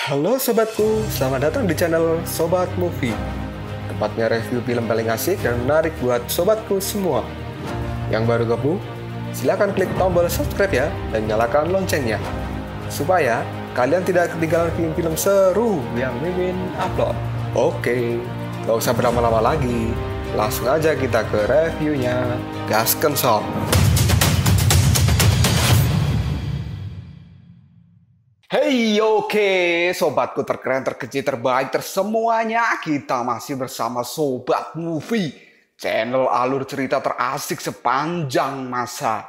Halo sobatku, selamat datang di channel Sobat Movie. Tempatnya review film paling asik dan menarik buat sobatku semua. Yang baru gabung, silahkan klik tombol subscribe ya dan nyalakan loncengnya, supaya kalian tidak ketinggalan film-film seru yang Mimin upload. Oke, gak usah berlama-lama lagi, langsung aja kita ke reviewnya. Gasken sob. Hey, oke, sobatku terkeren, terkecil, terbaik, tersemuanya. Kita masih bersama Sobat Movie, channel alur cerita terasik sepanjang masa.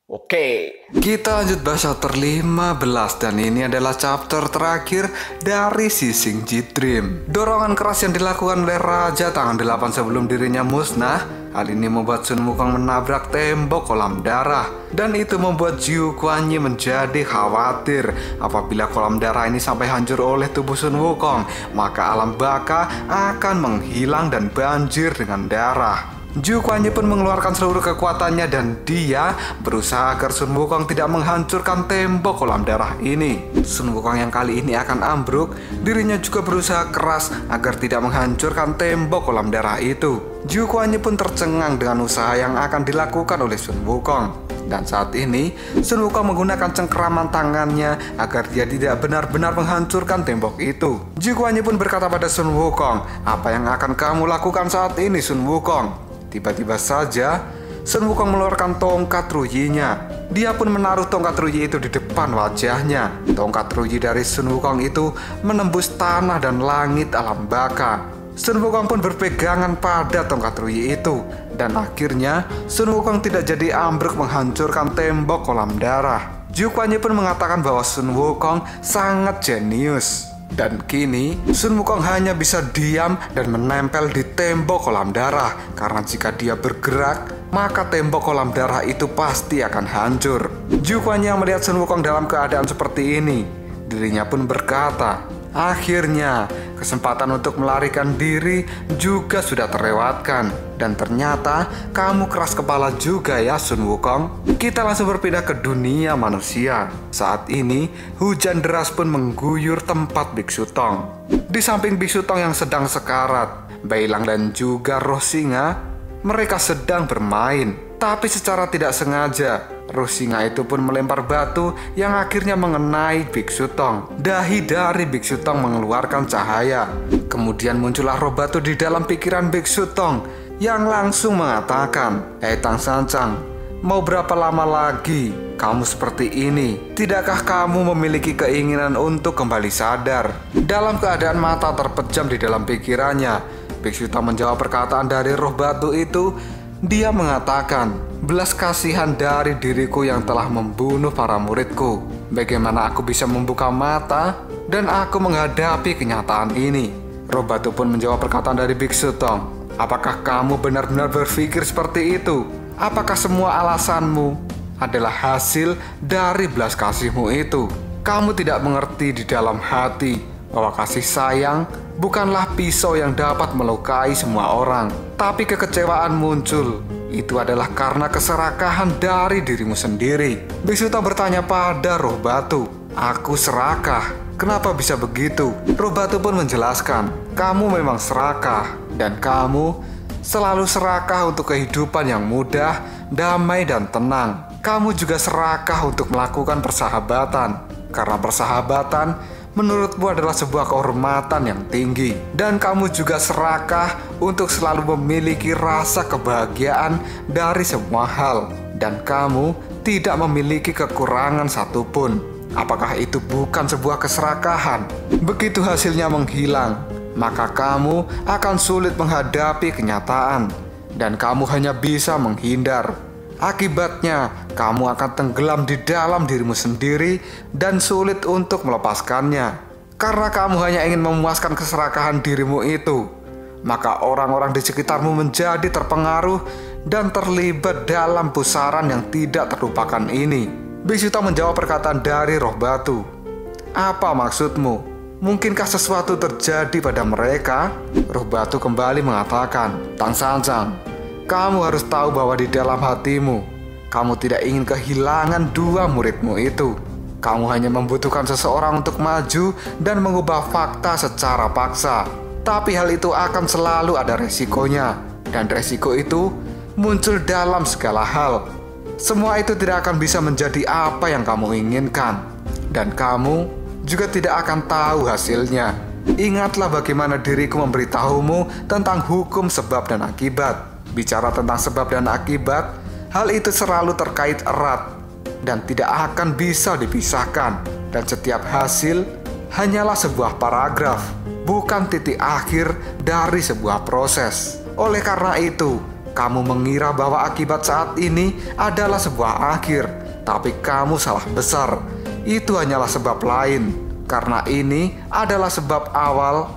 Oke, kita lanjut bahas chapter 15 dan ini adalah chapter terakhir dari Sising Jidrim. Dorongan keras yang dilakukan oleh Raja Tangan 8 sebelum dirinya musnah. Hal ini membuat Sun Wukong menabrak tembok kolam darah. Dan itu membuat Zhu Guanyi menjadi khawatir. Apabila kolam darah ini sampai hancur oleh tubuh Sun Wukong, maka alam baka akan menghilang dan banjir dengan darah. Zhu Guanyi pun mengeluarkan seluruh kekuatannya dan dia berusaha agar Sun Wukong tidak menghancurkan tembok kolam darah ini. Sun Wukong yang kali ini akan ambruk, dirinya juga berusaha keras agar tidak menghancurkan tembok kolam darah itu. Zhu Guanyi pun tercengang dengan usaha yang akan dilakukan oleh Sun Wukong. Dan saat ini, Sun Wukong menggunakan cengkeraman tangannya agar dia tidak benar-benar menghancurkan tembok itu. Zhu Guanyi pun berkata pada Sun Wukong, "Apa yang akan kamu lakukan saat ini, Sun Wukong?" Tiba-tiba saja, Sun Wukong mengeluarkan tongkat ruyinya. Dia pun menaruh tongkat ruyi itu di depan wajahnya. Tongkat ruyi dari Sun Wukong itu menembus tanah dan langit alam baka. Sun Wukong pun berpegangan pada tongkat ruyi itu. Dan akhirnya, Sun Wukong tidak jadi ambruk menghancurkan tembok kolam darah. Zhu Guanyi pun mengatakan bahwa Sun Wukong sangat jenius. Dan kini, Sun Wukong hanya bisa diam dan menempel di tembok kolam darah. Karena jika dia bergerak, maka tembok kolam darah itu pasti akan hancur. Zhu Guanyi yang melihat Sun Wukong dalam keadaan seperti ini, dirinya pun berkata, "Akhirnya, kesempatan untuk melarikan diri juga sudah terlewatkan. Dan ternyata kamu keras kepala juga ya, Sun Wukong." Kita langsung berpindah ke dunia manusia. Saat ini, hujan deras pun mengguyur tempat Biksu Tong. Di samping Biksu Tong yang sedang sekarat, Bailang dan juga roh singa, mereka sedang bermain. Tapi secara tidak sengaja, roh singa itu pun melempar batu yang akhirnya mengenai Biksu Tong. Dahi dari Biksu Tong mengeluarkan cahaya. Kemudian muncullah roh batu di dalam pikiran Biksu Tong yang langsung mengatakan, "Hei Tang Sancang, mau berapa lama lagi kamu seperti ini? Tidakkah kamu memiliki keinginan untuk kembali sadar?" Dalam keadaan mata terpejam di dalam pikirannya, Biksu Tong menjawab perkataan dari roh batu itu. Dia mengatakan, "Belas kasihan dari diriku yang telah membunuh para muridku. Bagaimana aku bisa membuka mata dan aku menghadapi kenyataan ini?" Roh batu pun menjawab perkataan dari Biksu Tong, "Apakah kamu benar-benar berpikir seperti itu? Apakah semua alasanmu adalah hasil dari belas kasihmu itu? Kamu tidak mengerti di dalam hati bahwa kasih sayang bukanlah pisau yang dapat melukai semua orang. Tapi kekecewaan muncul. Itu adalah karena keserakahan dari dirimu sendiri." Biksu Tong bertanya pada roh batu, "Aku serakah? Kenapa bisa begitu?" Roh batu pun menjelaskan, "Kamu memang serakah. Dan kamu selalu serakah untuk kehidupan yang mudah, damai, dan tenang. Kamu juga serakah untuk melakukan persahabatan. Karena persahabatan menurutmu adalah sebuah kehormatan yang tinggi. Dan kamu juga serakah untuk selalu memiliki rasa kebahagiaan dari semua hal. Dan kamu tidak memiliki kekurangan satupun. Apakah itu bukan sebuah keserakahan? Begitu hasilnya menghilang, maka kamu akan sulit menghadapi kenyataan. Dan kamu hanya bisa menghindar. Akibatnya, kamu akan tenggelam di dalam dirimu sendiri dan sulit untuk melepaskannya. Karena kamu hanya ingin memuaskan keserakahan dirimu itu, maka orang-orang di sekitarmu menjadi terpengaruh dan terlibat dalam pusaran yang tidak terlupakan ini." Biksu Tong menjawab perkataan dari roh batu, "Apa maksudmu? Mungkinkah sesuatu terjadi pada mereka?" Roh batu kembali mengatakan, "Tang Sancang, kamu harus tahu bahwa di dalam hatimu, kamu tidak ingin kehilangan dua muridmu itu. Kamu hanya membutuhkan seseorang untuk maju dan mengubah fakta secara paksa. Tapi hal itu akan selalu ada resikonya. Dan resiko itu muncul dalam segala hal. Semua itu tidak akan bisa menjadi apa yang kamu inginkan. Dan kamu juga tidak akan tahu hasilnya. Ingatlah bagaimana diriku memberitahumu tentang hukum sebab dan akibat. Bicara tentang sebab dan akibat, hal itu selalu terkait erat dan tidak akan bisa dipisahkan. Dan setiap hasil hanyalah sebuah paragraf, bukan titik akhir dari sebuah proses. Oleh karena itu, kamu mengira bahwa akibat saat ini adalah sebuah akhir, tapi kamu salah besar. Itu hanyalah sebab lain, karena ini adalah sebab awal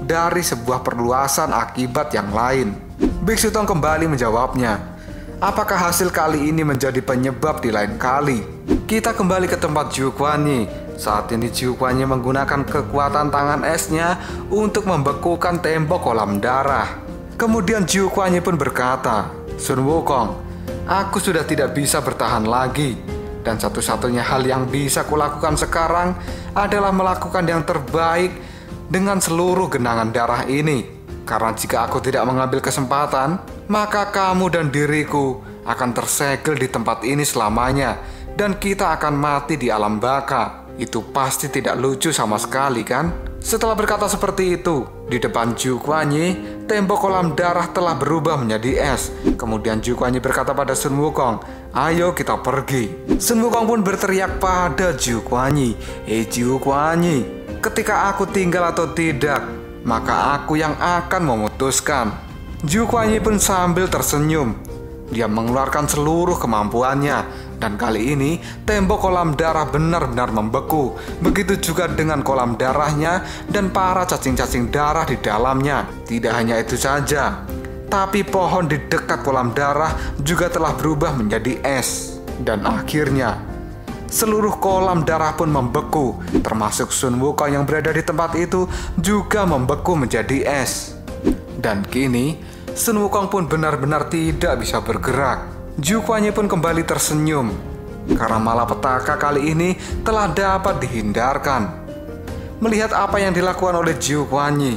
dari sebuah perluasan akibat yang lain. Biksu Tong kembali menjawabnya, apakah hasil kali ini menjadi penyebab di lain kali? Kita kembali ke tempat Zhu Guanyi. Saat ini Zhu Guanyi menggunakan kekuatan tangan esnya untuk membekukan tembok kolam darah. Kemudian Zhu Guanyi pun berkata, Sun Wukong, aku sudah tidak bisa bertahan lagi. Dan satu-satunya hal yang bisa kulakukan sekarang adalah melakukan yang terbaik dengan seluruh genangan darah ini. Karena jika aku tidak mengambil kesempatan, maka kamu dan diriku akan tersegel di tempat ini selamanya. Dan kita akan mati di alam baka. Itu pasti tidak lucu sama sekali, kan? Setelah berkata seperti itu, di depan Zhu Guanyi, tembok kolam darah telah berubah menjadi es. Kemudian Zhu Guanyi berkata pada Sun Wukong, ayo kita pergi. Sun Wukong pun berteriak pada Zhu Guanyi, Zhu Guanyi, ketika aku tinggal atau tidak, maka aku yang akan memutuskan. Zhu Guanyi pun sambil tersenyum. Dia mengeluarkan seluruh kemampuannya. Dan kali ini tembok kolam darah benar-benar membeku. Begitu juga dengan kolam darahnya dan para cacing-cacing darah di dalamnya. Tidak hanya itu saja, tapi pohon di dekat kolam darah juga telah berubah menjadi es. Dan akhirnya seluruh kolam darah pun membeku. Termasuk Sun Wukong yang berada di tempat itu juga membeku menjadi es. Dan kini Sun Wukong pun benar-benar tidak bisa bergerak. Zhu Guanyi pun kembali tersenyum, karena malapetaka kali ini telah dapat dihindarkan. Melihat apa yang dilakukan oleh Zhu Guanyi,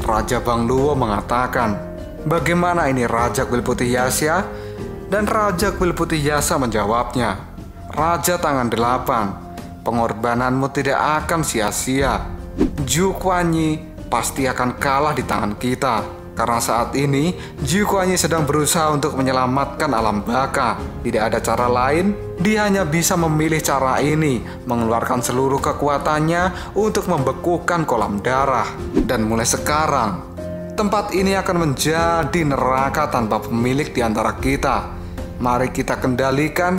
Raja Bang Luo mengatakan, bagaimana ini Raja Kuil Putih Yasha? Dan Raja Kuil Putih Yasha menjawabnya, Raja Tangan 8, pengorbananmu tidak akan sia-sia. Zhu Guanyi pasti akan kalah di tangan kita. Karena saat ini, Zhu Guanyi sedang berusaha untuk menyelamatkan alam baka. Tidak ada cara lain, dia hanya bisa memilih cara ini, mengeluarkan seluruh kekuatannya untuk membekukan kolam darah. Dan mulai sekarang, tempat ini akan menjadi neraka tanpa pemilik di antara kita. Mari kita kendalikan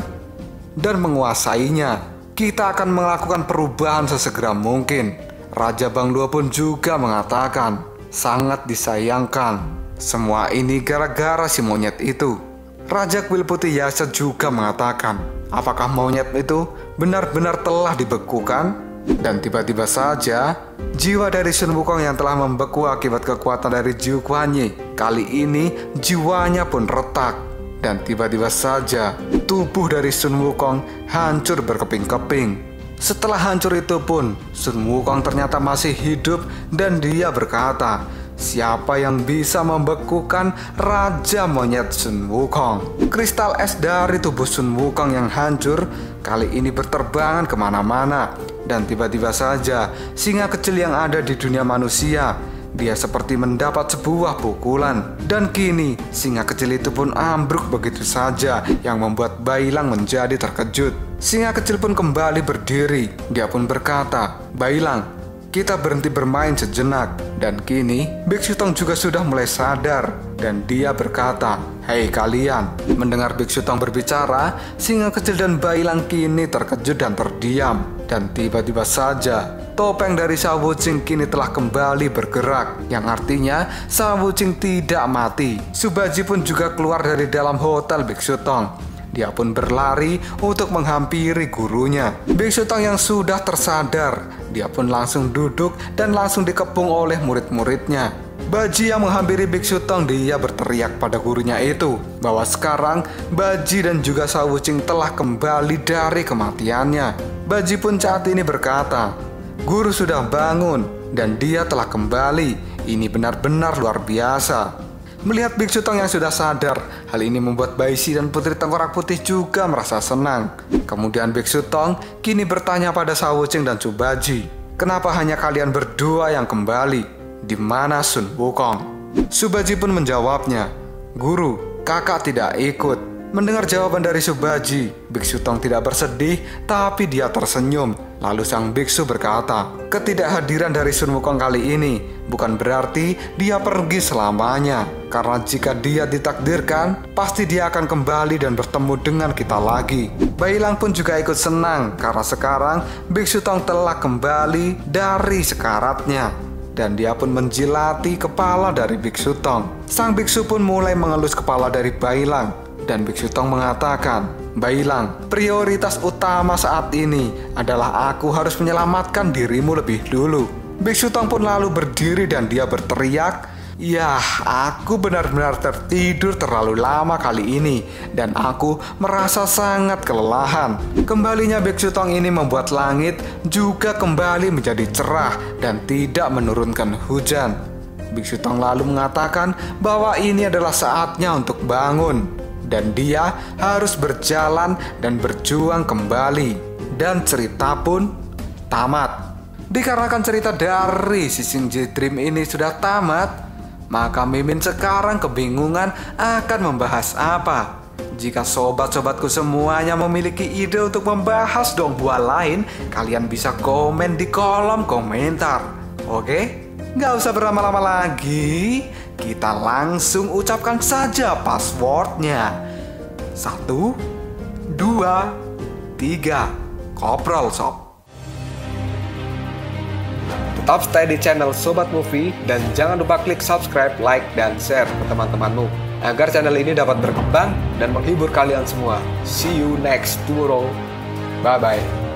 dan menguasainya. Kita akan melakukan perubahan sesegera mungkin. Raja Bang Luo pun juga mengatakan, sangat disayangkan. Semua ini gara-gara si monyet itu. Raja Kuil Putih Yasha juga mengatakan, apakah monyet itu benar-benar telah dibekukan? Dan tiba-tiba saja, jiwa dari Sun Wukong yang telah membeku akibat kekuatan dari Zhu Guanyi, kali ini jiwanya pun retak. Dan tiba-tiba saja, tubuh dari Sun Wukong hancur berkeping-keping. Setelah hancur itu pun, Sun Wukong ternyata masih hidup dan dia berkata, siapa yang bisa membekukan Raja Monyet Sun Wukong? Kristal es dari tubuh Sun Wukong yang hancur kali ini berterbangan kemana-mana. Dan tiba-tiba saja, singa kecil yang ada di dunia manusia, dia seperti mendapat sebuah pukulan. Dan kini, singa kecil itu pun ambruk begitu saja, yang membuat Bailang menjadi terkejut. Singa kecil pun kembali berdiri. Dia pun berkata, Bailang, kita berhenti bermain sejenak. Dan kini, Biksu Tong juga sudah mulai sadar. Dan dia berkata, hei kalian. Mendengar Biksu Tong berbicara, singa kecil dan Bailang kini terkejut dan terdiam. Dan tiba-tiba saja, topeng dari Shao Wuqing kini telah kembali bergerak, yang artinya Shao Wuqing tidak mati. Subaji pun juga keluar dari dalam hotel Biksu Tong. Dia pun berlari untuk menghampiri gurunya. Biksu Tong yang sudah tersadar, dia pun langsung duduk dan langsung dikepung oleh murid-muridnya. Baji yang menghampiri Biksu Tong, dia berteriak pada gurunya itu bahwa sekarang Baji dan juga Shao Wuqing telah kembali dari kematiannya. Baji pun saat ini berkata, "Guru sudah bangun dan dia telah kembali. Ini benar-benar luar biasa." Melihat Biksu Tong yang sudah sadar, hal ini membuat Baisi dan Putri Tengkorak Putih juga merasa senang. Kemudian Biksu Tong kini bertanya pada Sawucheng dan Subaji, "Kenapa hanya kalian berdua yang kembali? Di mana Sun Wukong?" Subaji pun menjawabnya, "Guru, kakak tidak ikut." Mendengar jawaban dari Subaji, Biksu Tong tidak bersedih, tapi dia tersenyum. Lalu sang biksu berkata, ketidakhadiran dari Sun Wukong kali ini bukan berarti dia pergi selamanya. Karena jika dia ditakdirkan, pasti dia akan kembali dan bertemu dengan kita lagi. Bailang pun juga ikut senang karena sekarang Biksu Tong telah kembali dari sekaratnya. Dan dia pun menjilati kepala dari Biksu Tong. Sang biksu pun mulai mengelus kepala dari Bailang. Dan Biksu Tong mengatakan, "Bailang, prioritas utama saat ini adalah aku harus menyelamatkan dirimu lebih dulu." Biksu Tong pun lalu berdiri dan dia berteriak, "Yah, aku benar-benar tertidur terlalu lama kali ini dan aku merasa sangat kelelahan." Kembalinya Biksu Tong ini membuat langit juga kembali menjadi cerah dan tidak menurunkan hujan. Biksu Tong lalu mengatakan bahwa ini adalah saatnya untuk bangun. Dan dia harus berjalan dan berjuang kembali. Dan cerita pun tamat. Dikarenakan cerita dari Sising J-Dream ini sudah tamat, maka Mimin sekarang kebingungan akan membahas apa. Jika sobat-sobatku semuanya memiliki ide untuk membahas donghua lain, kalian bisa komen di kolom komentar. Oke? Nggak usah berlama-lama lagi, kita langsung ucapkan saja passwordnya. 1, 2, 3, Koprol Sob. Tetap stay di channel Sobat Movie dan jangan lupa klik subscribe, like, dan share ke teman-temanmu agar channel ini dapat berkembang dan menghibur kalian semua. See you next tomorrow. Bye-bye.